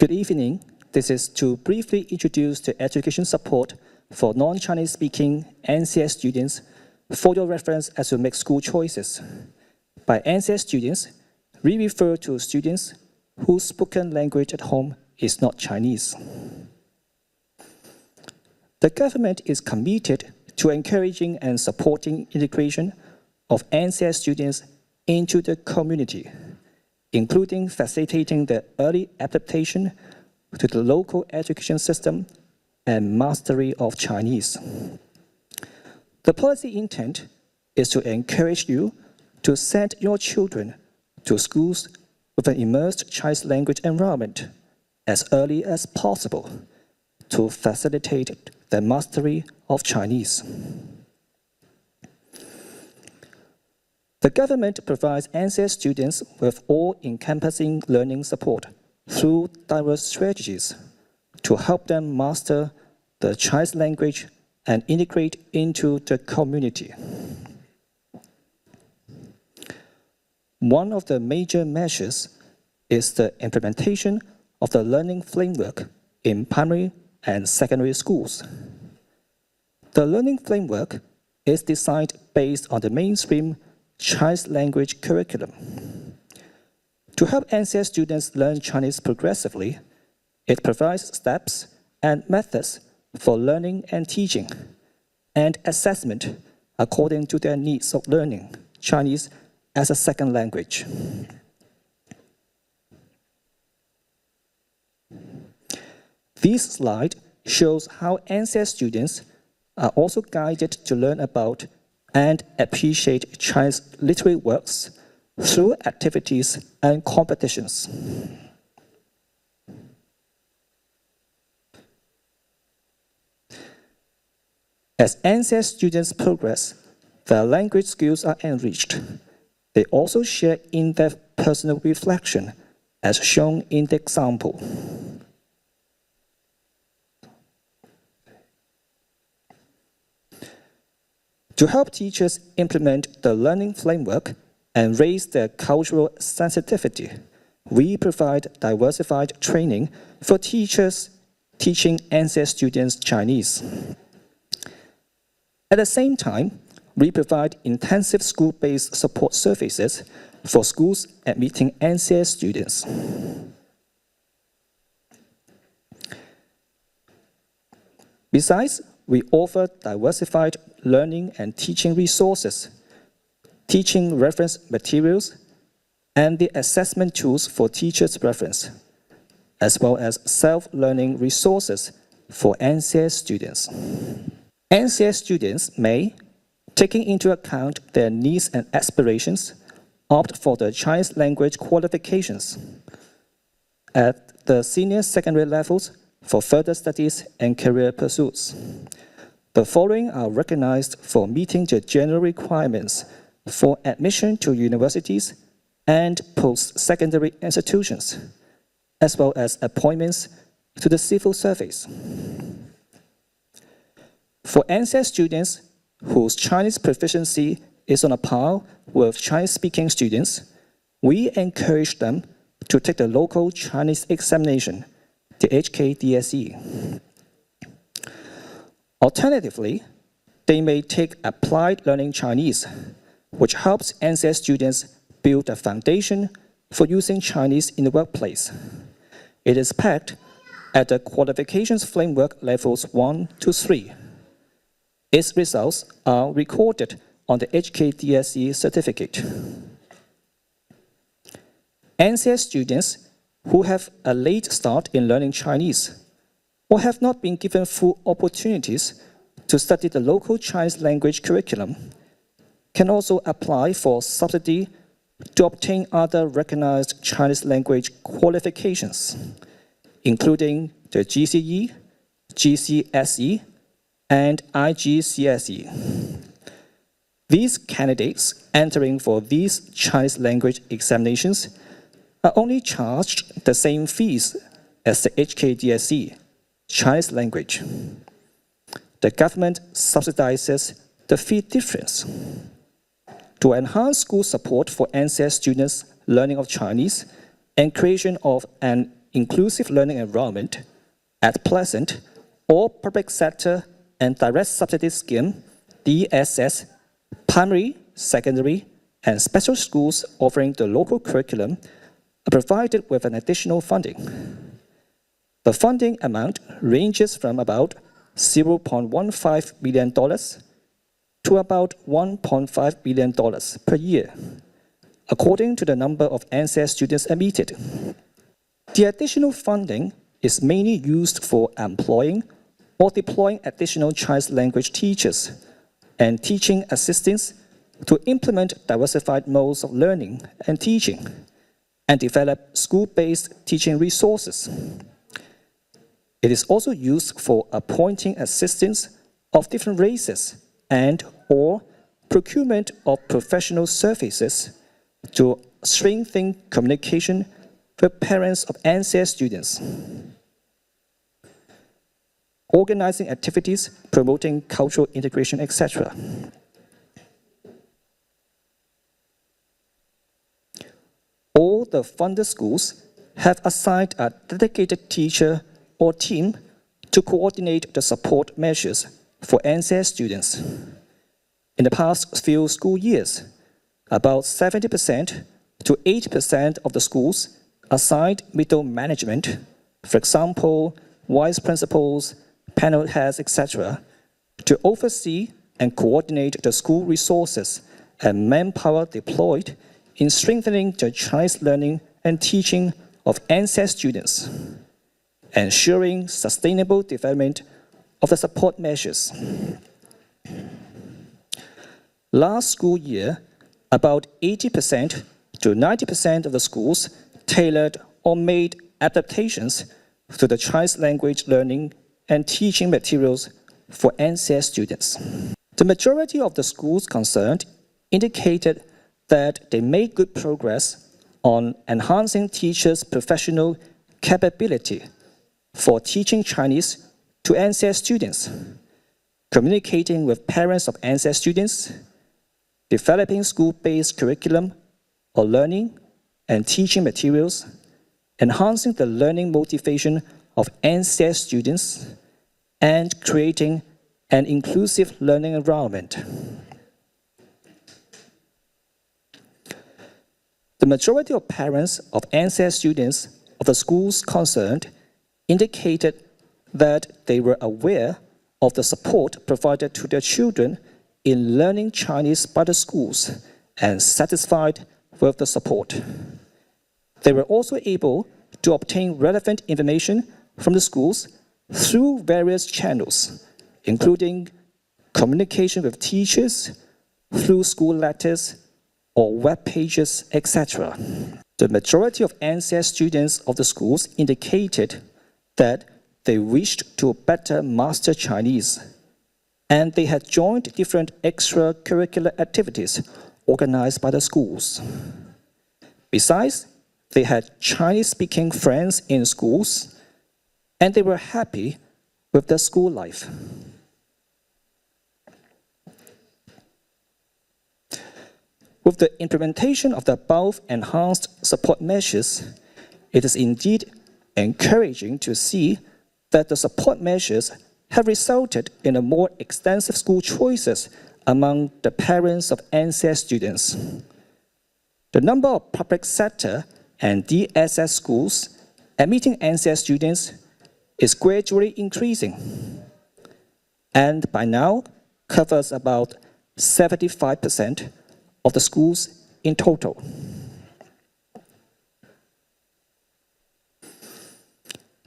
Good evening. This is to briefly introduce the education support for non-Chinese speaking NCS students for your reference as you make school choices. By NCS students, we refer to students whose spoken language at home is not Chinese. The government is committed to encouraging and supporting integration of NCS students into the community, including facilitating their early adaptation to the local education system and mastery of Chinese. The policy intent is to encourage you to send your children to schools with an immersed Chinese language environment as early as possible to facilitate the mastery of Chinese. The government provides NCS students with all-encompassing learning support through diverse strategies to help them master the Chinese language and integrate into the community. One of the major measures is the implementation of the learning framework in primary and secondary schools. The learning framework is designed based on the mainstream Chinese language curriculum. To help NCS students learn Chinese progressively, it provides steps and methods for learning and teaching, and assessment according to their needs of learning Chinese as a second language. This slide shows how NCS students are also guided to learn about and appreciate Chinese literary works through activities and competitions. As NCS students progress, their language skills are enriched. They also share in-depth personal reflection, as shown in the example. To help teachers implement the learning framework and raise their cultural sensitivity, we provide diversified training for teachers teaching NCS students Chinese. At the same time, we provide intensive school-based support services for schools admitting NCS students. Besides, we offer diversified learning and teaching resources, teaching reference materials, and the assessment tools for teachers' reference, as well as self-learning resources for NCS students. NCS students may, taking into account their needs and aspirations, opt for the Chinese language qualifications at the senior secondary levels for further studies and career pursuits. The following are recognized for meeting the general requirements for admission to universities and post-secondary institutions, as well as appointments to the civil service. For NCS students whose Chinese proficiency is on a par with Chinese-speaking students, we encourage them to take the local Chinese examination, the HKDSE. Alternatively, they may take applied learning Chinese, which helps NCS students build a foundation for using Chinese in the workplace. It is pegged at the qualifications framework levels 1 to 3. Its results are recorded on the HKDSE certificate. NCS students who have a late start in learning Chinese or have not been given full opportunities to study the local Chinese language curriculum can also apply for subsidy to obtain other recognized Chinese language qualifications, including the GCE, GCSE, and IGCSE. These candidates entering for these Chinese language examinations are only charged the same fees as the HKDSE, Chinese language. The government subsidizes the fee difference. To enhance school support for NCS students' learning of Chinese and creation of an inclusive learning environment, at present, all public sector and direct subsidy scheme, DSS, primary, secondary, and special schools offering the local curriculum are provided with an additional funding. The funding amount ranges from about $0.15 million to about $1.5 billion per year, according to the number of NCS students admitted. The additional funding is mainly used for employing or deploying additional Chinese language teachers and teaching assistants to implement diversified modes of learning and teaching and develop school-based teaching resources. It is also used for appointing assistants of different races and/or procurement of professional services to strengthen communication with parents of NCS students, organizing activities, promoting cultural integration, etc. All the funded schools have assigned a dedicated teacher or team to coordinate the support measures for NCS students. In the past few school years, about 70% to 80% of the schools assigned middle management, for example, vice principals, panel heads, etc., to oversee and coordinate the school resources and manpower deployed in strengthening the Chinese learning and teaching of NCS students, ensuring sustainable development of the support measures. Last school year, about 80% to 90% of the schools tailored or made adaptations to the Chinese language learning and teaching materials for NCS students. The majority of the schools concerned indicated that they made good progress on enhancing teachers' professional capability for teaching Chinese to NCS students, communicating with parents of NCS students, developing school-based curriculum or learning and teaching materials, enhancing the learning motivation of NCS students, and creating an inclusive learning environment. The majority of parents of NCS students of the schools concerned indicated that they were aware of the support provided to their children in learning Chinese by the schools and satisfied with the support. They were also able to obtain relevant information from the schools through various channels, including communication with teachers, through school letters, or web pages, etc. The majority of NCS students of the schools indicated that they wished to better master Chinese, and they had joined different extracurricular activities organized by the schools. Besides, they had Chinese-speaking friends in schools, and they were happy with their school life. With the implementation of the above enhanced support measures, it is indeed encouraging to see that the support measures have resulted in a more extensive school choices among the parents of NCS students. The number of public sector and DSS schools admitting NCS students is gradually increasing, and by now covers about 75% of the schools in total.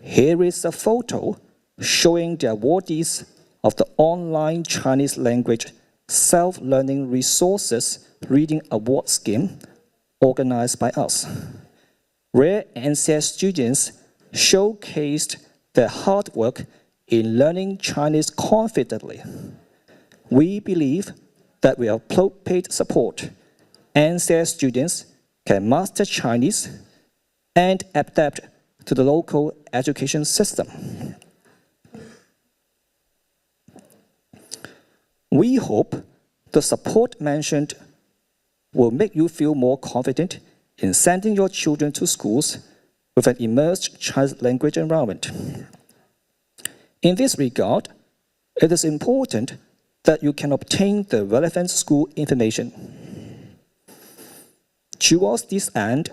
Here is a photo showing the awardees of the online Chinese language self-learning resources reading award scheme organized by us, where NCS students showcased their hard work in learning Chinese confidently. We believe that with appropriate support, NCS students can master Chinese and adapt to the local education system. We hope the support mentioned will make you feel more confident in sending your children to schools with an immersed Chinese language environment. In this regard, it is important that you can obtain the relevant school information. Towards this end,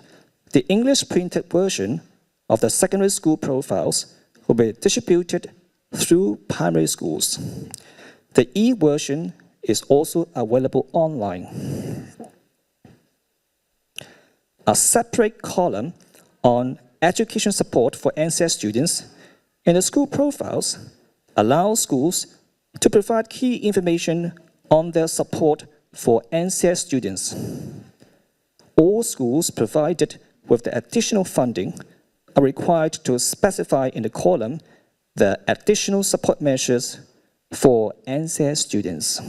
the English printed version of the secondary school profiles will be distributed through primary schools. The e-version is also available online. A separate column on education support for NCS students in the school profiles allows schools to provide key information on their support for NCS students. All schools provided with the additional funding are required to specify in the column the additional support measures for NCS students.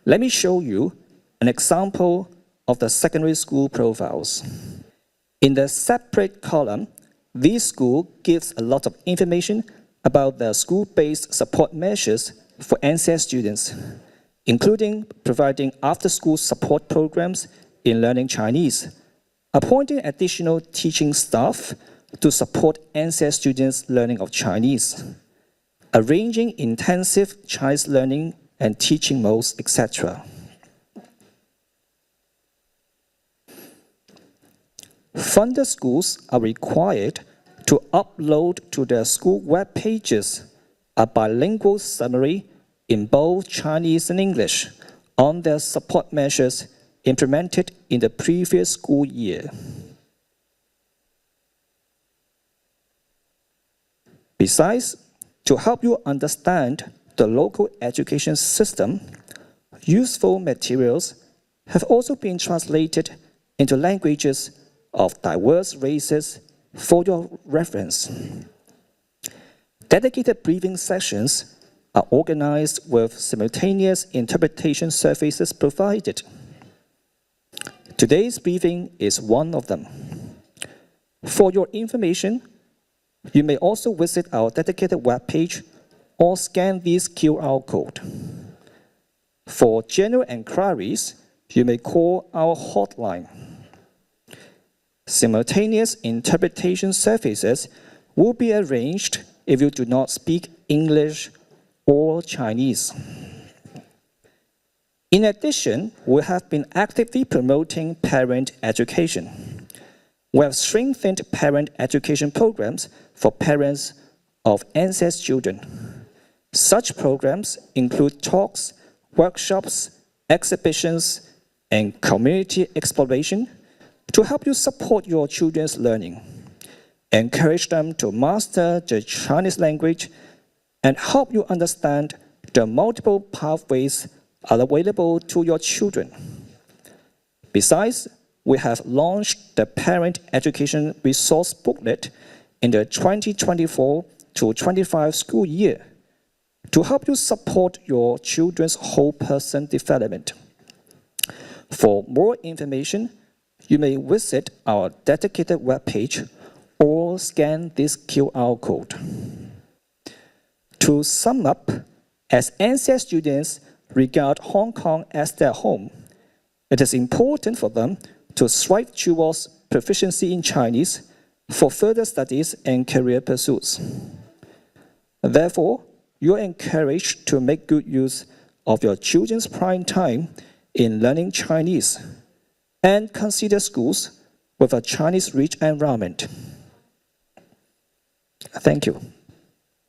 Let me show you an example of the secondary school profiles. In the separate column, this school gives a lot of information about the school-based support measures for NCS students, including providing after-school support programs in learning Chinese, appointing additional teaching staff to support NCS students' learning of Chinese, arranging intensive Chinese learning and teaching modes, etc. Funded schools are required to upload to their school web pages a bilingual summary in both Chinese and English on their support measures implemented in the previous school year. Besides, to help you understand the local education system, useful materials have also been translated into languages of diverse races for your reference. Dedicated briefing sessions are organized with simultaneous interpretation services provided. Today's briefing is one of them. For your information, you may also visit our dedicated webpage or scan this QR code. For general enquiries, you may call our hotline. Simultaneous interpretation services will be arranged if you do not speak English or Chinese. In addition, we have been actively promoting parent education. We have strengthened parent education programs for parents of NCS children. Such programs include talks, workshops, exhibitions, and community exploration to help you support your children's learning, encourage them to master the Chinese language, and help you understand the multiple pathways are available to your children. Besides, we have launched the Parent Education Resource Booklet in the 2024-25 school year to help you support your children's whole person development. For more information, you may visit our dedicated webpage or scan this QR code. To sum up, as NCS students regard Hong Kong as their home, it is important for them to strive towards proficiency in Chinese for further studies and career pursuits. Therefore, you are encouraged to make good use of your children's prime time in learning Chinese and consider schools with a Chinese-rich environment. Thank you.